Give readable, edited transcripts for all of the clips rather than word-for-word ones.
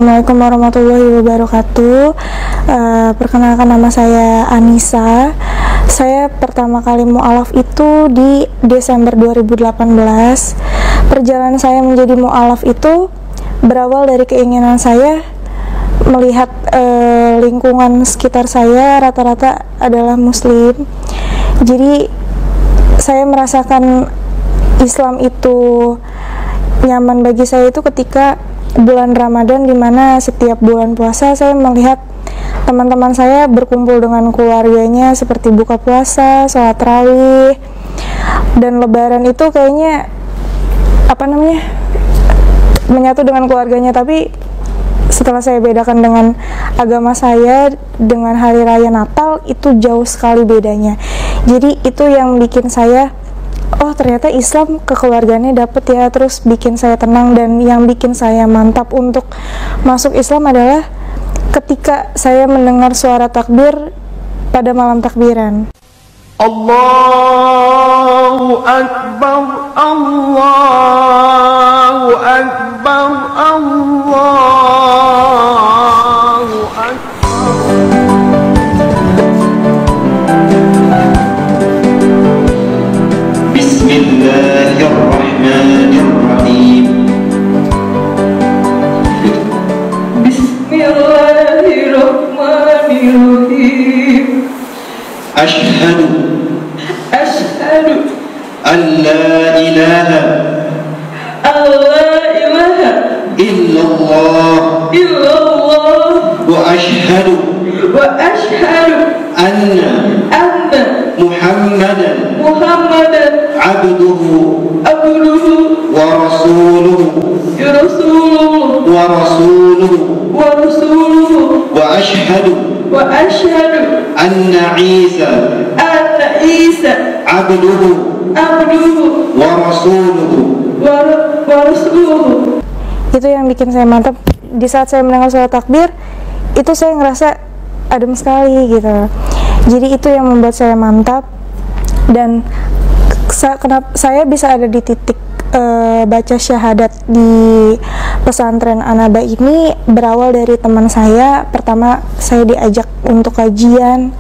Assalamualaikum warahmatullahi wabarakatuh. Perkenalkan, nama saya Anissa. Saya pertama kali mu'alaf itu di Desember 2018. Perjalanan saya menjadi mu'alaf itu berawal dari keinginan saya melihat lingkungan sekitar saya rata-rata adalah muslim. Jadi saya merasakan Islam itu nyaman bagi saya itu ketika bulan Ramadan, dimana setiap bulan puasa saya melihat teman-teman saya berkumpul dengan keluarganya seperti buka puasa, sholat tarawih, dan lebaran itu kayaknya menyatu dengan keluarganya. Tapi setelah saya bedakan dengan agama saya, dengan hari raya Natal, itu jauh sekali bedanya. Jadi itu yang bikin saya, oh ternyata Islam kekeluargaannya dapet ya, terus bikin saya tenang. Dan yang bikin saya mantap untuk masuk Islam adalah ketika saya mendengar suara takbir pada malam takbiran. Allahu Akbar, Allahu Akbar, Allahu Akbar. Bismillahirrahmanirrahim. Bismillahirrahmanirrahim. Ashhadu an la ilaha illallah wa ashhadu anna Muhammadan abduhu wa rasuluhu wa ashhadu anna Isa abduhu wa rasuluhu. Itu yang bikin saya mantap. Di saat saya mendengar suara takbir itu saya ngerasa adem sekali gitu. Jadi itu yang membuat saya mantap. Dan kenapa saya bisa ada di titik baca syahadat di pesantren Anaba ini berawal dari teman saya. Pertama saya diajak untuk kajian,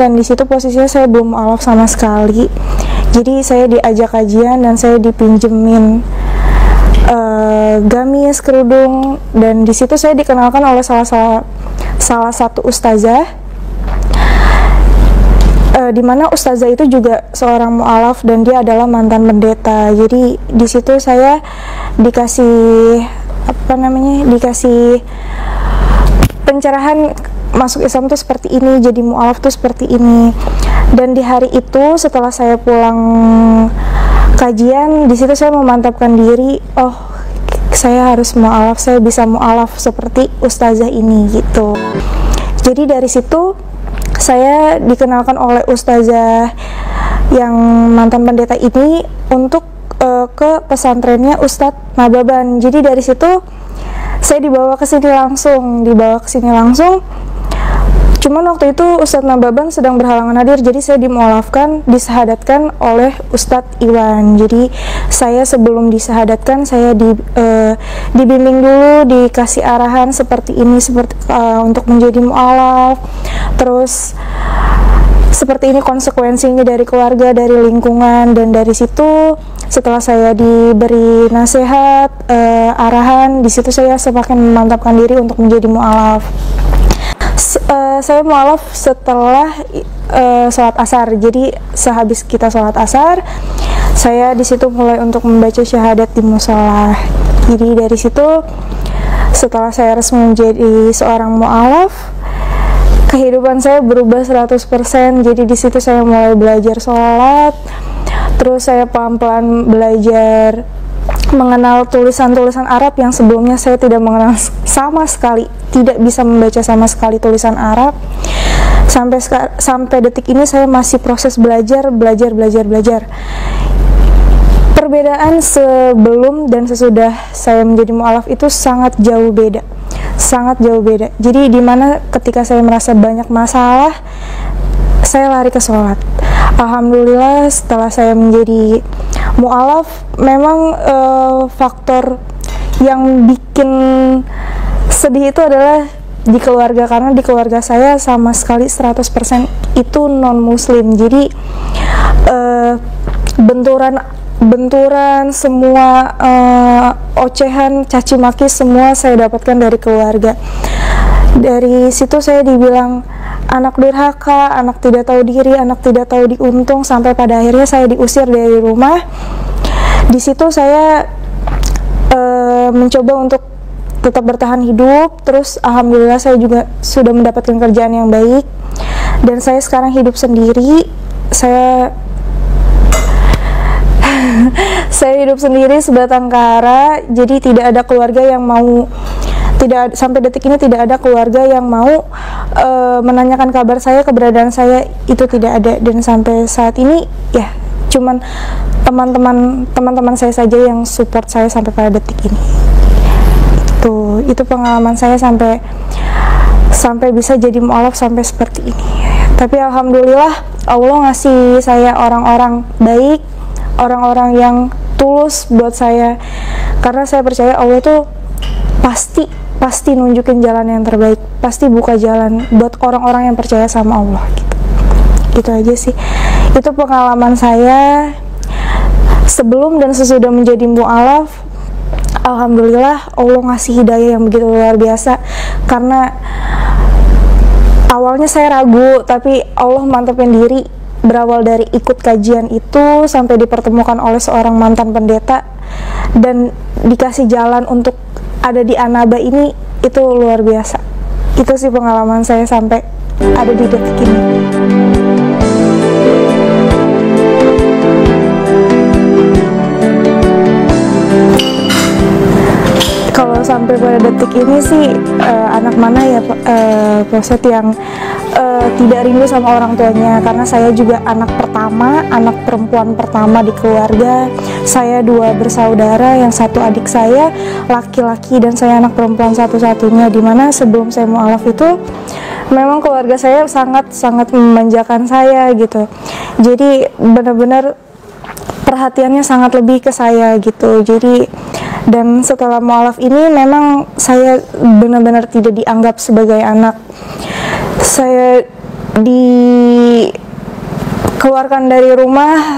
dan di situ posisinya saya belum mu'alaf sama sekali. Jadi saya diajak kajian dan saya dipinjemin gamis, kerudung, dan di situ saya dikenalkan oleh salah satu ustazah, di mana ustazah itu juga seorang mu'alaf dan dia adalah mantan pendeta. Jadi di situ saya dikasih pencerahan masuk Islam tuh seperti ini, jadi mu'alaf tuh seperti ini. Dan di hari itu setelah saya pulang kajian, di situ saya memantapkan diri, oh saya harus mu'alaf, saya bisa mu'alaf seperti ustazah ini gitu. Jadi dari situ saya dikenalkan oleh ustazah yang mantan pendeta ini untuk ke pesantrennya Ustadz Nababan. Jadi dari situ saya dibawa ke sini langsung. Cuman waktu itu Ustadz Nababan sedang berhalangan hadir, jadi saya disahadatkan oleh Ustadz Iwan. Jadi saya sebelum disahadatkan, saya dibimbing dulu, dikasih arahan seperti ini, untuk menjadi mu'alaf. Terus seperti ini konsekuensinya dari keluarga, dari lingkungan, dan dari situ setelah saya diberi nasihat, arahan, di situ saya semakin memantapkan diri untuk menjadi mu'alaf. Saya mu'alaf setelah sholat asar. Jadi sehabis kita sholat asar, saya di situ mulai untuk membaca syahadat di musola. Jadi dari situ setelah saya resmi menjadi seorang mu'alaf, kehidupan saya berubah 100%. Jadi di situ saya mulai belajar sholat, terus saya pelan-pelan belajar mengenal tulisan-tulisan Arab yang sebelumnya saya tidak mengenal sama sekali, tidak bisa membaca sama sekali tulisan Arab. Sampai detik ini saya masih proses belajar. Perbedaan sebelum dan sesudah saya menjadi mu'alaf itu sangat jauh beda. Jadi dimana ketika saya merasa banyak masalah, saya lari ke sholat. Alhamdulillah setelah saya menjadi mu'alaf, memang faktor yang bikin sedih itu adalah di keluarga, karena di keluarga saya sama sekali 100% itu non muslim. Jadi benturan semua, ocehan, caci maki semua saya dapatkan dari keluarga. Dari situ saya dibilang anak durhaka, anak tidak tahu diri, anak tidak tahu diuntung, sampai pada akhirnya saya diusir dari rumah. Di situ saya mencoba untuk tetap bertahan hidup. Terus alhamdulillah saya juga sudah mendapatkan kerjaan yang baik, dan saya sekarang hidup sendiri. Saya hidup sendiri sebatang kara. Jadi tidak ada keluarga yang mau, sampai detik ini tidak ada keluarga yang mau menanyakan kabar saya, keberadaan saya itu tidak ada. Dan sampai saat ini ya cuman teman-teman saya saja yang support saya sampai pada detik ini. Itu pengalaman saya sampai bisa jadi mu'alaf sampai seperti ini. Tapi alhamdulillah Allah ngasih saya orang-orang baik, orang-orang yang tulus buat saya, karena saya percaya Allah tuh pasti nunjukin jalan yang terbaik, pasti buka jalan buat orang-orang yang percaya sama Allah gitu aja sih. Itu pengalaman saya sebelum dan sesudah menjadi mu'alaf. Alhamdulillah Allah ngasih hidayah yang begitu luar biasa, karena awalnya saya ragu, tapi Allah mantapin diri. Berawal dari ikut kajian itu sampai dipertemukan oleh seorang mantan pendeta dan dikasih jalan untuk ada di Anaba ini, itu luar biasa. Itu sih pengalaman saya sampai ada di detik ini. Kalau sampai pada detik ini sih anak mana ya Pak Ustadz yang tidak rindu sama orang tuanya, karena saya juga anak pertama, anak perempuan pertama di keluarga. Saya 2 bersaudara, yang satu adik saya laki-laki dan saya anak perempuan satu-satunya, dimana sebelum saya mu'alaf itu memang keluarga saya sangat memanjakan saya gitu. Jadi benar-benar perhatiannya sangat lebih ke saya gitu. Jadi, dan setelah mu'alaf ini memang saya benar-benar tidak dianggap sebagai anak. Saya dikeluarkan dari rumah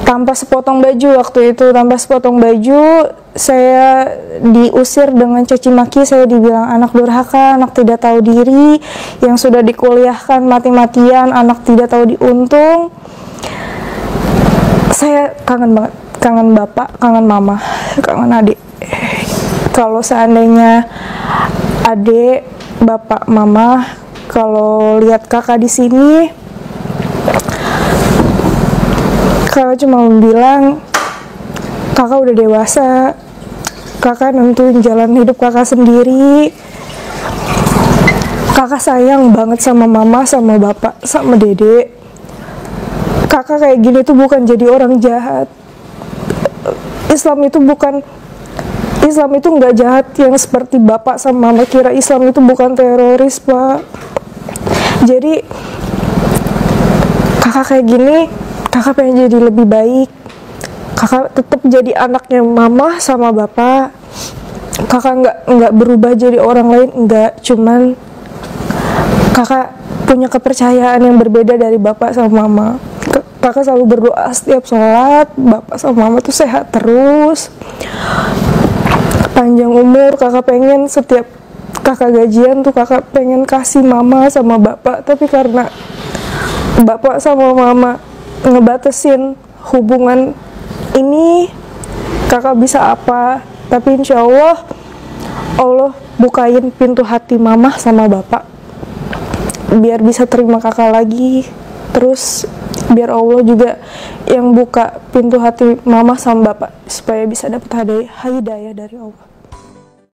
tanpa sepotong baju waktu itu. Tanpa sepotong baju, saya diusir dengan caci maki. Saya dibilang anak durhaka, anak tidak tahu diri, yang sudah dikuliahkan mati-matian, anak tidak tahu diuntung. Saya kangen banget, kangen bapak, kangen mama, kangen adik. Kalau seandainya adik, bapak, mama, kalau lihat kakak di sini, kakak cuma bilang kakak udah dewasa, kakak nentuin jalan hidup kakak sendiri. Kakak sayang banget sama mama, sama bapak, sama dede. Kakak kayak gini tuh bukan jadi orang jahat. Islam itu nggak jahat yang seperti bapak sama mama kira. Islam itu bukan teroris, Pak. Jadi kakak kayak gini, kakak pengen jadi lebih baik. Kakak tetap jadi anaknya mama sama bapak. Kakak nggak berubah jadi orang lain, nggak. Cuman kakak punya kepercayaan yang berbeda dari bapak sama mama. Kakak selalu berdoa setiap sholat, bapak sama mama tuh sehat terus, panjang umur. Kakak pengen setiap kakak gajian tuh kakak pengen kasih mama sama bapak, tapi karena bapak sama mama ngebatasin hubungan ini, kakak bisa apa? Tapi insya Allah bukain pintu hati mama sama bapak biar bisa terima kakak lagi. Terus biar Allah juga yang buka pintu hati mama sama bapak supaya bisa dapat hidayah dari Allah.